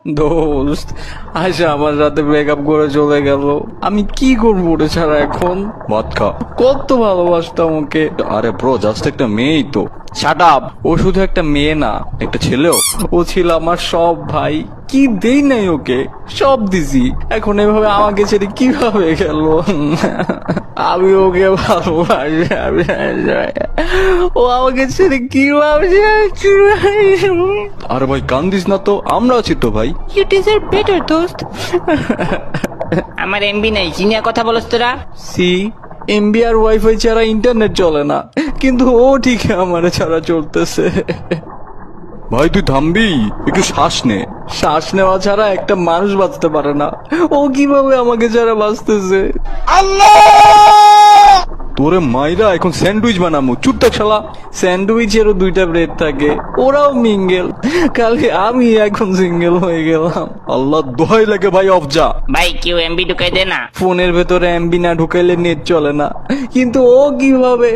দোস্ত, আয়সা আমার সাথে ব্রেকআপ করে চলে গেল। আমি কি করবো ওরে ছাড়া এখন? ভাত খা। কত ভালোবাসতাম ওকে। আরে ব্রো, জাস্ট একটা মেয়েই তো। Shut up. ও শুধু একটা মেয়ে না, একটা ছেলেও। ও ছিল আমার সব ভাই। কি দেই নাই ওকে, সব দিছি। এখন এভাবে আমাকে ছেড়ে কিভাবে গেল? আমি ওকে ভালোবাসি, ও আমাকে ছেড়ে কিভাবে? আরে ভাই কান্দিস না তো, আমরা আছি তো ভাই। ইউ ডিজার্ভ বেটার দোস্ত। আমার এমবি নাই, চিনিয়া কথা বলছ তোরা। সি, এমবি আর ওয়াইফাই ছাড়া ইন্টারনেট চলে না, কিন্তু ও ঠিক আমার ছাড়া চলতেছে। ভাই তুই থামবি, একটু শ্বাস নে। শ্বাস নেওয়া ছাড়া একটা মানুষ বাঁচতে পারে না, ও কিভাবে আমাকে ছাড়া বাঁচতেছে? তোরে মাইরা এখন স্যান্ডউইচ বানামু, চুপ থাক শালা। স্যান্ডউইচেরও দুইটা ব্রেড থাকে, ওরাও মিঙ্গেল। কালকে আমি এখন সিঙ্গেল হয়ে গেলাম। আল্লাহ দোহাই লাগে ভাই, অফ যা। ভাই কেউ এমবি ঢুকাই দে না। ফোনের ভেতরে এমবি না ঢুকাইলে নেট চলে না, কিন্তু ও কিভাবে?